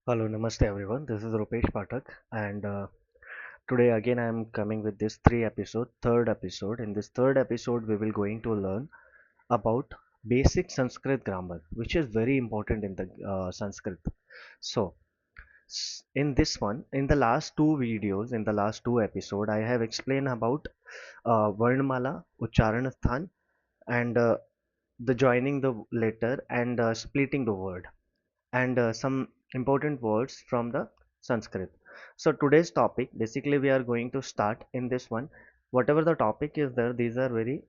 Hello, namaste everyone. This is Rupesh Pathak, and today again I am coming with this third episode. In this third episode, we will going to learn about basic Sanskrit grammar, which is very important in the Sanskrit. So, in this one, in the last two videos, in the last two episode, I have explained about Varnamala, Ucharanasthan, and the joining the letter and splitting the word and some important words from the Sanskrit. So today's topic, basically we are going to start in this one. Whatever the topic is there, these are very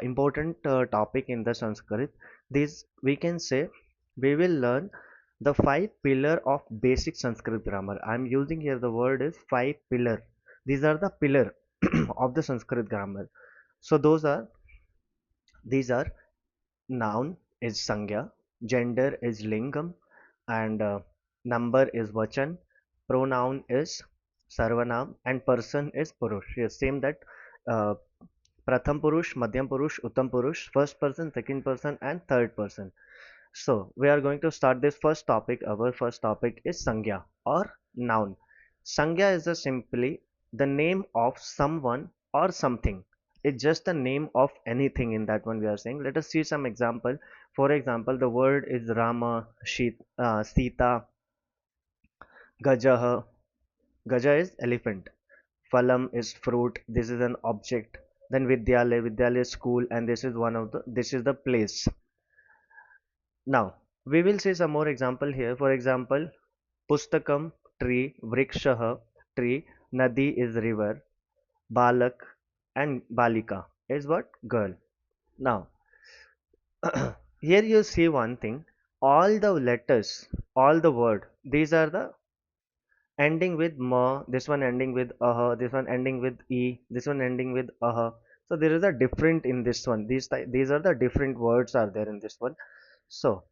important topic in the Sanskrit. These we can say we will learn the five pillar of basic Sanskrit grammar. I am using here the word is five pillar. These are the pillar of the Sanskrit grammar. So these are noun is sangya, gender is lingam, and number is vachan, pronoun is sarvanam, and person is purush. Yes, same that uh, pratham purush, madhyam purush, uttam purush, first person, second person, and third person. So we are going to start this first topic. Our first topic is sangya or noun. Sangya is simply the name of someone or something. It's just the name of anything in that one we are saying. Let us see some example. For example, the word is Rama, Sita, Gajaha. Gaja is elephant. Phalam is fruit. This is an object. Then Vidyalaya is school, and this is the place. Now we will see some more example here. For example, Pustakam tree, Vrikshaha tree, Nadi is river, Balak and Balika is what? Girl. Now here you see one thing, all the letters, all the word, these are the ending with ma, this one ending with aha, this one ending with e, this one ending with aha. So there is a different in this one. These are the different words are there in this one. So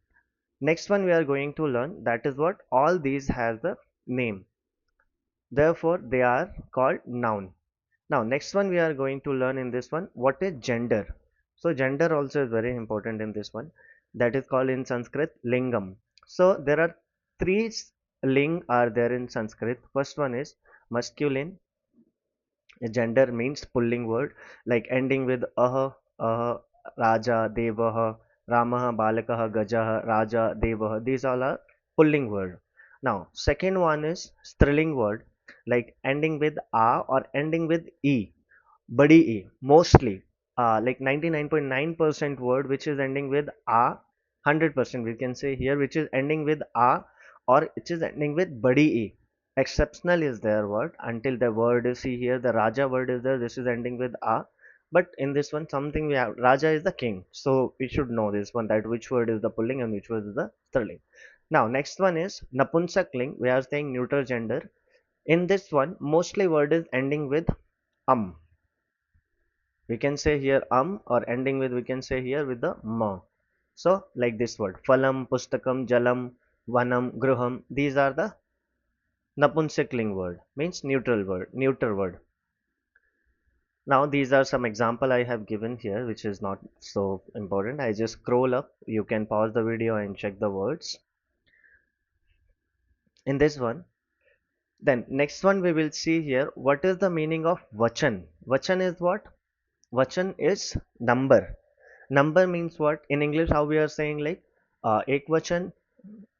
next one we are going to learn, that is what all these has the name. Therefore they are called noun. Now next one we are going to learn in this one, what is gender. So gender also is very important in this one. That is called in Sanskrit lingam. So there are three ling are there in Sanskrit. First one is masculine. Gender means pulling word like ending with aha, raja, devaha, ramaha, balakaha, gajaha, raja, devaha. These all are pulling word. Now second one is striling word like ending with a or ending with e, badi e, mostly like 99.9% word which is ending with a, 100% we can say here which is ending with a or which is ending with badi e. Exceptional is their word until the word is, see here the raja word is there, this is ending with a, but in this one something we have, raja is the king, so we should know this one, that which word is the pulling and which word is the sterling. Now next one is napunsakling, we are saying neuter gender. In this one mostly word is ending with um, we can say here or ending with, we can say here with the ma. So like this word phalam, pustakam, jalam, vanam, gruham, these are the napunsakling word, means neutral word, neuter word. Now these are some example I have given here which is not so important. I just scroll up, you can pause the video and check the words in this one. Then next one we will see here, what is the meaning of vachan. Vachan is what? Vachan is number. Number means what? In English how we are saying like ekvachan.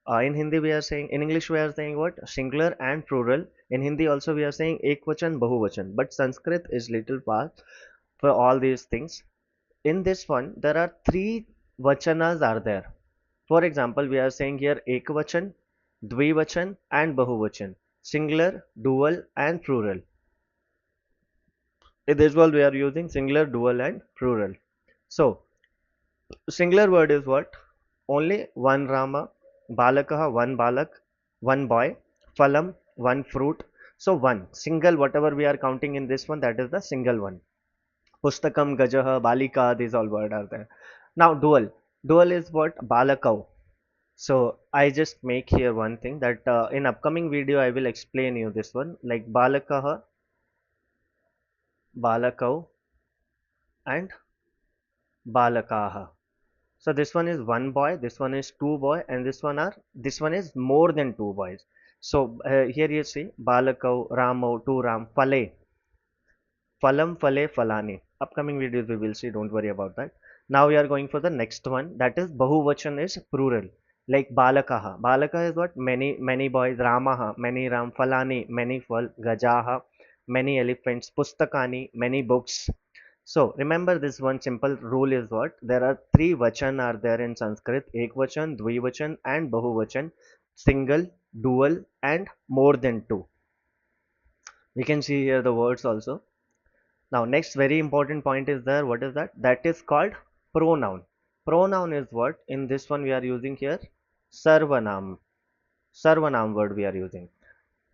In Hindi we are saying, in English we are saying what? Singular and plural. In Hindi also we are saying ekvachan, bahuvachan. But Sanskrit is little fast for all these things. In this one there are three vachanas are there. For example, we are saying here ekvachan, dvivachan and bahuvachan. Singular, dual and plural. In this one we are using singular, dual and plural. So singular word is what? Only one Rama, Balakaha, one Balak, one boy, Phalam, one fruit. So one single, whatever we are counting in this one, that is the single one. Pustakam, Gajaha, Balika, these all words are there. Now dual. Dual is what? Balakau. So I just make here one thing that in upcoming video I will explain you this one like Balakaha, Balakau and Balakaha. So this one is one boy, this one is two boy, and this one is more than two boys. So here you see Balakau, Ramau, two Ram, Fale, Phalam, Phale, Phalani. Upcoming videos we will see, don't worry about that. Now we are going for the next one, that is Bahuvachan is plural. Like Balakaha. Balaka is what? Many, many boys. Ramaha, many Ram. Phalani, many Phal. Gajaha, many elephants. Pustakani, many books. So remember this one simple rule is what? There are three vachan are there in Sanskrit. Ekvachan, Dvivachan and Bahuvachan. Single, dual and more than two. We can see here the words also. Now, next very important point is there. What is that? That is called pronoun. Pronoun is what? In this one we are using here Sarvanam. Sarvanam word we are using.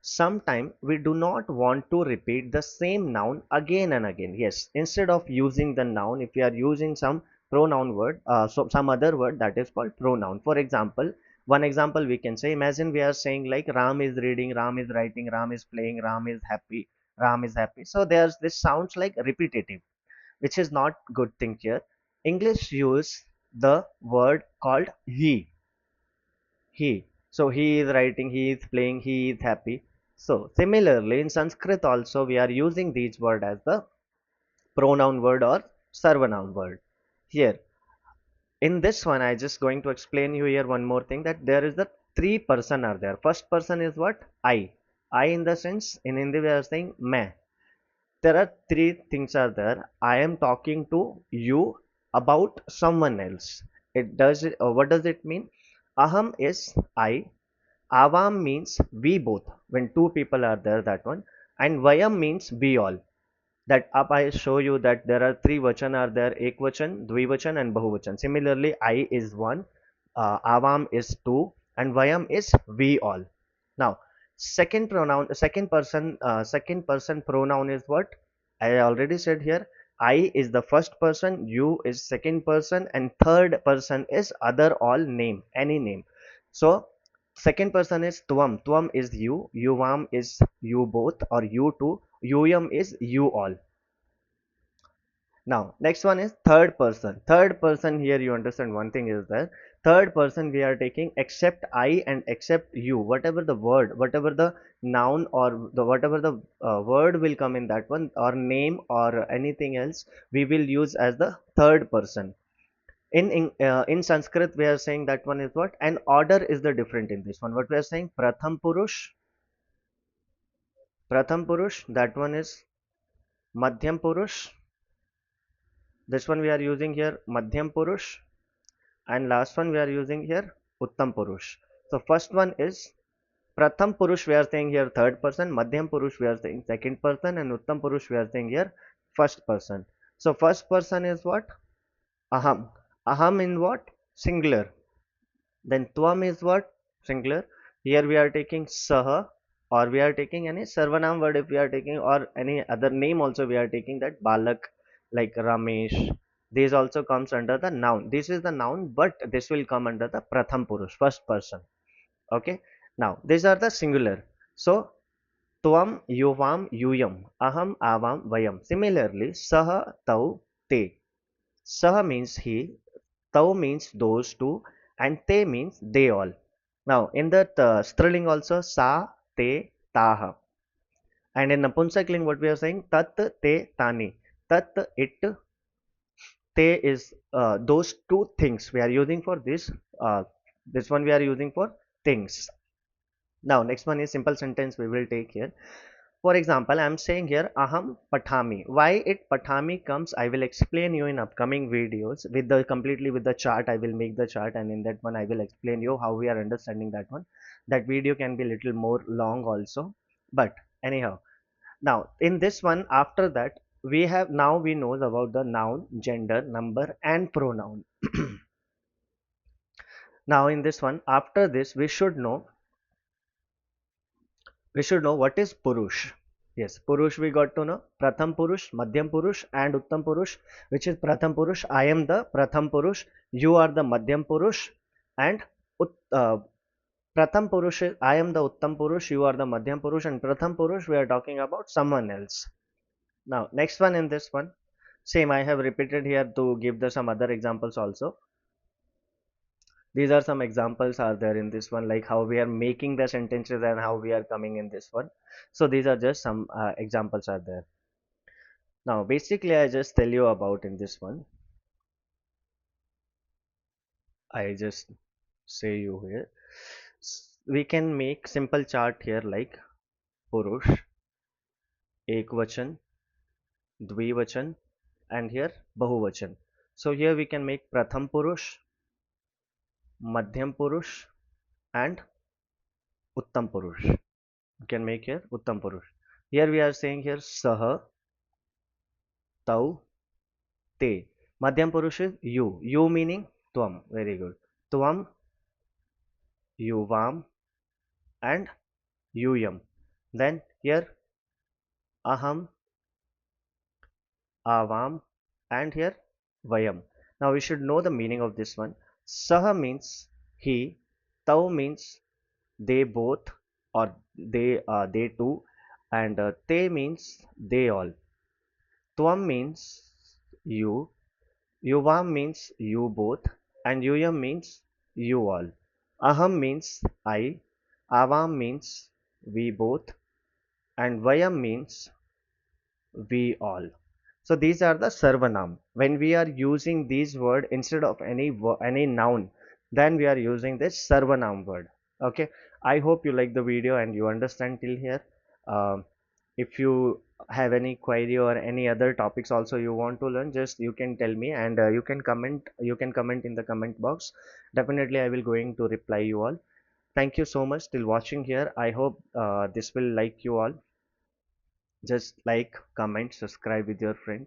Sometime we do not want to repeat the same noun again and again. Yes, instead of using the noun, if we are using some pronoun word, so some other word, that is called pronoun. For example, one example we can say, imagine we are saying like Ram is reading, Ram is writing, Ram is playing, Ram is happy, Ram is happy. So there's this sounds like repetitive, which is not good thing here. English use the word called he. He. So he is writing, he is playing, he is happy. So similarly in Sanskrit also we are using these word as the pronoun word or sarvanoun word. Here in this one I just going to explain you here one more thing, that there is the three person are there. First person is what? I. I in the sense in Hindi we are saying मैं. There are three things are there. I am talking to you about someone else. It does it, what does it mean? Aham is I. Avam means we both. When two people are there, that one. And Vayam means we all. That up I show you that there are three vachan are there: ekvachan, dvivachan and bahuvachan. Similarly, I is one, Avam is two, and Vayam is we all. Now, second pronoun, second person pronoun is what? I already said here. I is the first person, you is second person, and third person is other all name, any name. So second person is Tvam. Tvam is you. Yuvam is you both or you two. Yuyam is you all. Now, next one is third person. Third person here you understand one thing is that third person we are taking except I and except you. Whatever the word, whatever the noun or the whatever the word will come in that one or name or anything else, we will use as the third person. In Sanskrit we are saying that one is what? And order is the different in this one. What we are saying? Pratham Purush, that one is Madhyam Purush. This one we are using here Madhyam Purush, and last one we are using here Uttam Purush. So first one is Pratham Purush we are saying here third person, Madhyam Purush we are saying second person, and Uttam Purush we are saying here first person. So first person is what? Aham. Aham in what? Singular. Then Tvam is what? Singular. Here we are taking Saha, or we are taking any Sarvanam word if we are taking, or any other name also we are taking, that Balak, like Ramesh. This also comes under the noun. This is the noun, but this will come under the Pratham Purush, first person. Okay. Now these are the singular. So Tvam, Yuvam, Yuyam, Aham, Avam, Vayam. Similarly, Saha, Tau, Te. Saha means he, Tau means those two, and Te means they all. Now, in that Striling also, Sa, Te, Taha. And in Napunsakling, what we are saying, Tat, Te, Tani. Tat, it, Te is those two things we are using for this. This one we are using for things. Now, next one is simple sentence we will take here. For example, I am saying here aham patami. Why it patami comes, I will explain you in upcoming videos with the completely with the chart. I will make the chart, and in that one I will explain you how we are understanding that one. That video can be little more long also. But anyhow, now in this one after that we have now we knows about the noun, gender, number and pronoun. Now in this one after this we should know what is Purush. Yes, Purush we got to know. Pratham Purush, Madhyam Purush and Uttam Purush. Which is Pratham Purush? I am the Pratham Purush. You are the Madhyam Purush. And Pratham Purush is I am the Uttam Purush. You are the Madhyam Purush. And Pratham Purush we are talking about someone else. Now next one in this one. Same I have repeated here to give the some other examples also. These are some examples are there in this one, like how we are making the sentences and how we are coming in this one. So these are just some examples are there. Now basically I just tell you about in this one. I just say you here. We can make simple chart here like Purush, ekvachan, dvivachan, and here bahuvachan. So here we can make Pratham Purush, Madhyam Purush, and Uttam Purush. We can make here Uttam Purush. Here we are saying here Saha, Tau, Te. Madhyam Purush is you. You meaning Tvam. Very good. Tvam, Yuvam, and Yuyam. Then here Aham, Avam, and here Vayam. Now we should know the meaning of this one. Saha means he, Tau means they both or they two, and Te means they all. Tvam means you, Yuvam means you both, and Yuyam means you all. Aham means I, Avam means we both, and Vayam means we all. So these are the sarvanam. When we are using these word instead of any noun, then we are using this sarvanam word. Okay. I hope you like the video and you understand till here. Um, if you have any query or any other topics also you want to learn, just you can tell me, and you can comment. You can comment in the comment box. Definitely, I will going to reply you all. Thank you so much till watching here. I hope this will like you all. Just like, comment, subscribe with your friends,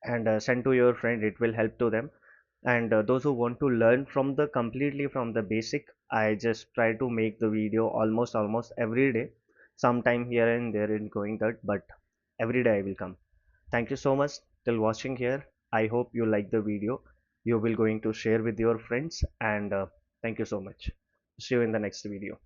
and send to your friend. It will help to them. And those who want to learn from the completely from the basic, I just try to make the video almost every day. Sometime here and there in going that, but every day I will come. Thank you so much till watching here. I hope you like the video. You will going to share with your friends, and thank you so much. See you in the next video.